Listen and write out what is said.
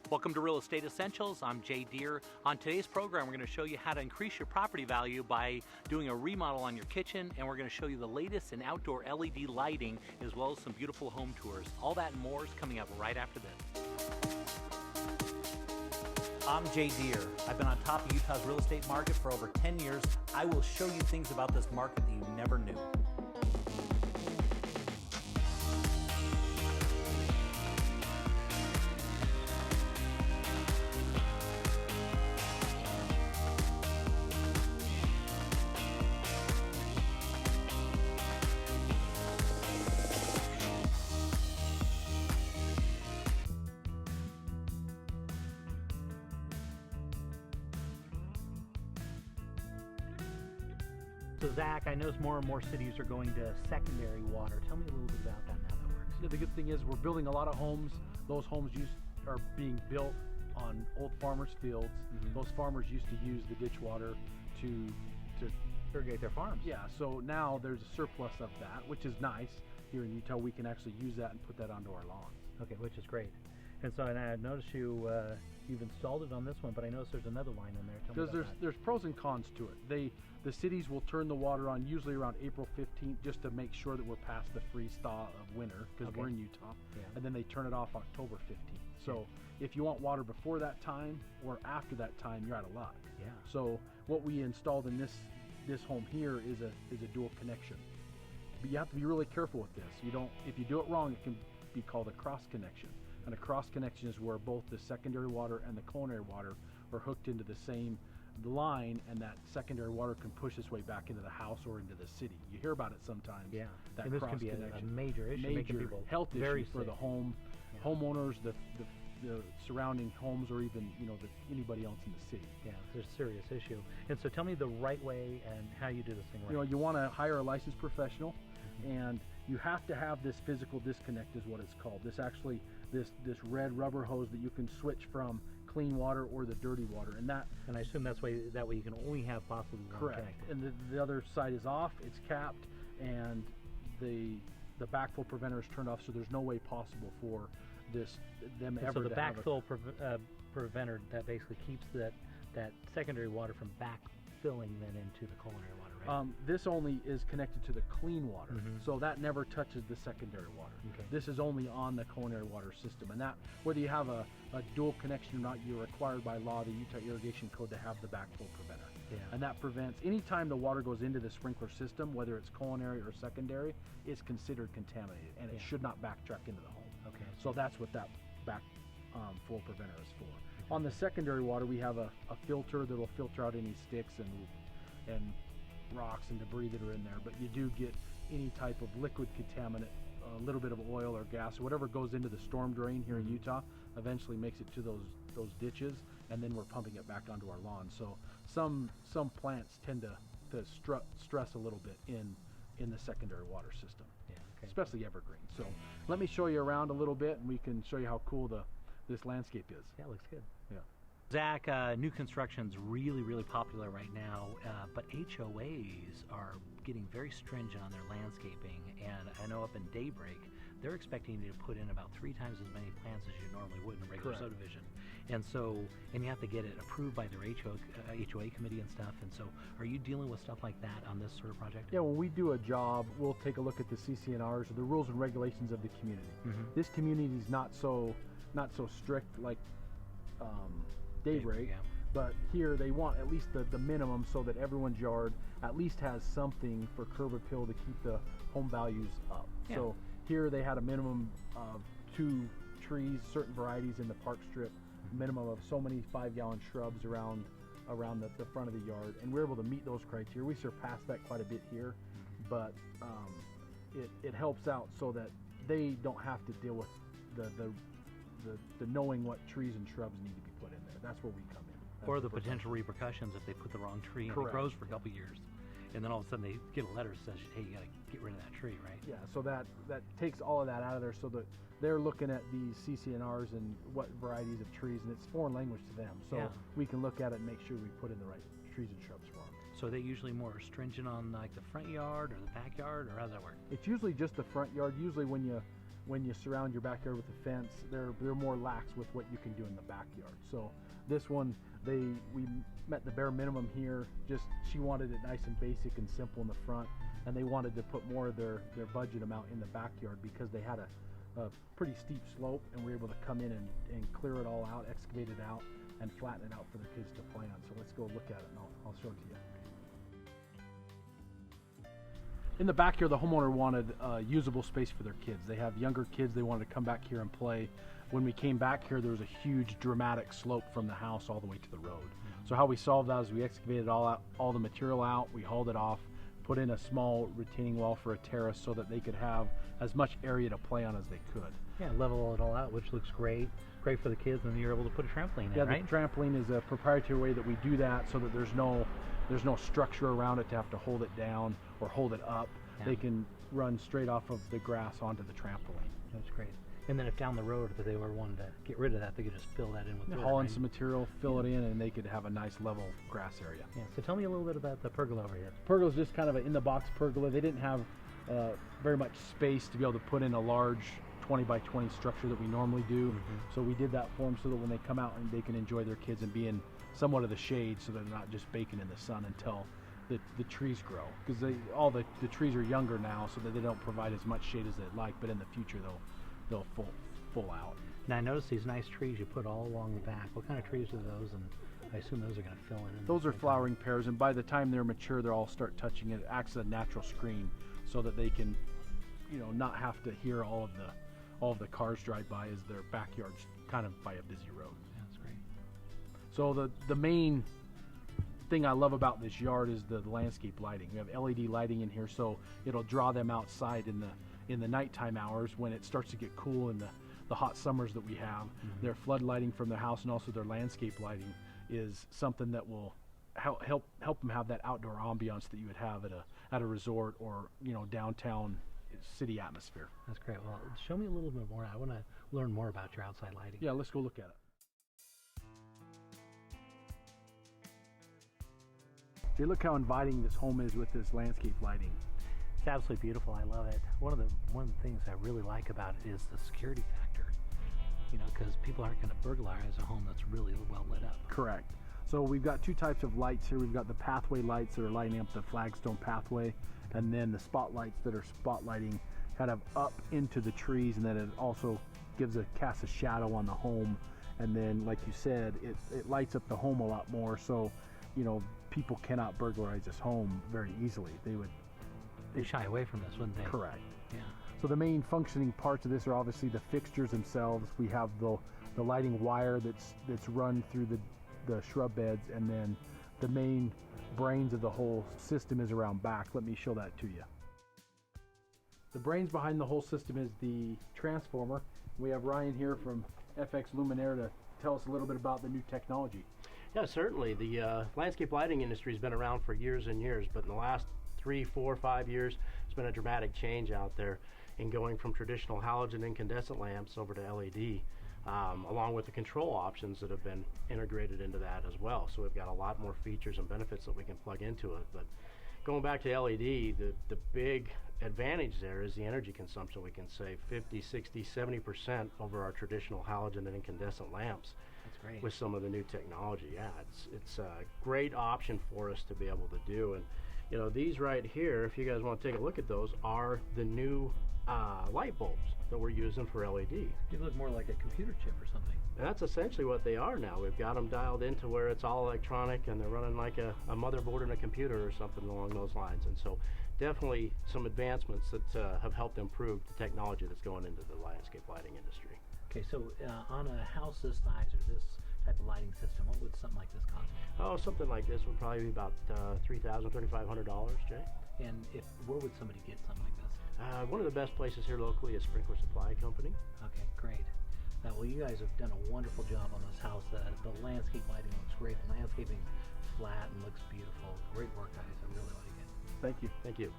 Welcome to Real Estate Essentials. I'm Jay Deere. On today's program, we're going to show you how to increase your property value by doing a remodel on your kitchen, and we're going to show you the latest in outdoor LED lighting, as well as some beautiful home tours. All that and more is coming up right after this. I'm Jay Deere. I've been on top of Utah's real estate market for over 10 years. I will show you things about this market that you never knew. So Zach, I notice more and more cities are going to secondary water. Tell me a little bit about that and how that works. Yeah, the good thing is we're building a lot of homes. Those homes are being built on old farmers' fields. Mm-hmm. Those farmers used to use the ditch water to irrigate their farms. Yeah, so now there's a surplus of that, which is nice. Here in Utah, we can actually use that and put that onto our lawns. Okay, which is great. And so, and I noticed you've installed it on this one, but I noticed there's another line in there. Because there's pros and cons to it. The cities will turn the water on usually around April 15th just to make sure that we're past the freeze thaw of winter, because we're in Utah. Yeah. And then they turn it off October 15th. So if you want water before that time or after that time, you're out of luck. Yeah. So what we installed in this home here is a dual connection. But you have to be really careful with this. If you do it wrong, it can be called a cross connection. And a cross connection is where both the secondary water and the culinary water are hooked into the same line, and that secondary water can push its way back into the house or into the city. You hear about it sometimes. Yeah, that and this cross can be connection. a major issue, making people health very issue for sick. the homeowners, the surrounding homes, or even anybody else in the city. Yeah, it's a serious issue. And so tell me the right way and how you do this thing right. You want to hire a licensed professional, and you have to have this physical disconnect is what it's called. This red rubber hose that you can switch from clean water or the dirty water, and I assume that way you can only have possibly one correct. connected. And the other side is off, it's capped, and the backflow preventer is turned off, so there's no way possible for them ever. So the to backflow preventer that basically keeps that secondary water from backfilling then into the culinary water, right? This only is connected to the clean water, so that never touches the secondary water. Okay. This is only on the culinary water system, and that whether you have a dual connection or not, you're required by law, the Utah Irrigation Code, to have the backflow preventer. Yeah. And that prevents anytime the water goes into the sprinkler system, whether it's culinary or secondary, it's considered contaminated, and it should not backtrack into the home. Okay. So that's what that flow preventer is for. On the secondary water, we have a filter that will filter out any sticks and rocks and debris that are in there, but you do get any type of liquid contaminant, a little bit of oil or gas or whatever goes into the storm drain here in Utah eventually makes it to those ditches, and then we're pumping it back onto our lawn. So some plants tend to stress a little bit in the secondary water system, especially evergreen. So let me show you around a little bit, and we can show you how cool this landscape is. Yeah, it looks good. Yeah. Zach, new construction's really popular right now, but HOAs are getting very stringent on their landscaping, and I know up in Daybreak, they're expecting you to put in about 3 times as many plants as you normally would in a regular subdivision. And you have to get it approved by their HOA committee and stuff, and so are you dealing with stuff like that on this sort of project? Yeah, when we do a job, we'll take a look at the CC&Rs, or the rules and regulations of the community. This community is not so strict like Daybreak, but here they want at least the minimum, so that everyone's yard at least has something for curb appeal to keep the home values up. Yeah. So here they had a minimum of 2 trees, certain varieties in the park strip, minimum of so many 5-gallon shrubs around the front of the yard, and we're able to meet those criteria. We surpassed that quite a bit here, but it helps out so that they don't have to deal with the knowing what trees and shrubs need to be put in there. That's where we come in. Or the potential repercussions if they put the wrong tree and it grows for a couple years, and then all of a sudden they get a letter that says, hey, you got to get rid of that tree, right? Yeah, so that takes all of that out of there, so that they're looking at these CC&Rs and what varieties of trees, and it's foreign language to them. So we can look at it and make sure we put in the right trees and shrubs for them. So are they usually more stringent on like the front yard or the backyard, or how does that work? It's usually just the front yard. Usually when when you surround your backyard with a fence, they're more lax with what you can do in the backyard. So this one, we met the bare minimum here. Just she wanted it nice and basic and simple in the front, and they wanted to put more of their budget amount in the backyard because they had a pretty steep slope, and we were able to come in and clear it all out, excavate it out, and flatten it out for the kids to play on. So let's go look at it, and I'll show it to you. In the backyard, the homeowner wanted usable space for their kids. They have younger kids. They wanted to come back here and play. When we came back here, there was a huge dramatic slope from the house all the way to the road. So how we solved that is we excavated all the material out, we hauled it off, put in a small retaining wall for a terrace so that they could have as much area to play on as they could. Yeah, level it all out, which looks great for the kids, and you're able to put a trampoline in, yeah, right? The trampoline is a proprietary way that we do that so that there's no structure around it to have to hold it down or hold it up. Yeah. They can run straight off of the grass onto the trampoline. That's great. And then if down the road, if they ever wanted to get rid of that, they could just fill that in with dirt, haul in some material, fill it in, and they could have a nice level grass area. Yeah. So tell me a little bit about the pergola over here. Pergola is just kind of an in-the-box pergola. They didn't have very much space to be able to put in a large 20 by 20 structure that we normally do. So we did that for them so that when they come out and they can enjoy their kids and be in somewhat of the shade, so they're not just baking in the sun until the trees grow, because all the trees are younger now, so that they don't provide as much shade as they'd like, but in the future they'll full out. Now I noticed these nice trees you put all along the back. What kind of trees are those? And I assume those are going to fill in. Those are flowering pears, and by the time they're mature, they'll all start touching it. It acts as a natural screen so that they can, not have to hear all of the cars drive by as their backyard's kind of by a busy road. Yeah, that's great. So the main thing I love about this yard is the landscape lighting. We have LED lighting in here, so it'll draw them outside in the nighttime hours when it starts to get cool in the hot summers that we have. Their flood lighting from their house and also their landscape lighting is something that will help them have that outdoor ambiance that you would have at a resort or downtown city atmosphere. That's great. Well, show me a little bit more. I want to learn more about your outside lighting. Yeah, let's go look at it. Jay, look how inviting this home is with this landscape lighting. It's absolutely beautiful. I love it. One of the things I really like about it is the security factor. Because people aren't going to burglarize a home that's really well lit up. Correct. So we've got two types of lights here. We've got the pathway lights that are lighting up the flagstone pathway, and then the spotlights that are spotlighting kind of up into the trees, and then it also casts a shadow on the home. And then, like you said, it lights up the home a lot more. So, people cannot burglarize this home very easily. They shy away from this, wouldn't they? Correct. Yeah. So the main functioning parts of this are obviously the fixtures themselves. We have the lighting wire that's run through the shrub beds, and then the main brains of the whole system is around back. Let me show that to you. The brains behind the whole system is the transformer. We have Ryan here from FX Luminaire to tell us a little bit about the new technology. Yeah, certainly. The landscape lighting industry has been around for years and years, but in the last 3, 4, 5 years, there's been a dramatic change out there in going from traditional halogen incandescent lamps over to LED, along with the control options that have been integrated into that as well. So we've got a lot more features and benefits that we can plug into it. But going back to LED, the big advantage there is the energy consumption. We can save 50, 60, 70% over our traditional halogen and incandescent lamps. That's great. With some of the new technology. Yeah, it's a great option for us to be able to do. And these right here, if you guys want to take a look at those, are the new light bulbs that we're using for LED. They look more like a computer chip or something. And that's essentially what they are now. We've got them dialed into where it's all electronic, and they're running like a motherboard in a computer or something along those lines. And so definitely some advancements that have helped improve the technology that's going into the landscape lighting industry. Okay, so on a house this size or this type of lighting system, what would something like this cost? Oh, something like this would probably be about $3,000, $3,500, Jay. And where would somebody get something like this? One of the best places here locally is Sprinkler Supply Company. Okay, great. Well, you guys have done a wonderful job on this house. The landscape lighting looks great. The landscaping's flat and looks beautiful. Great work, guys. I really like it. Thank you. Thank you.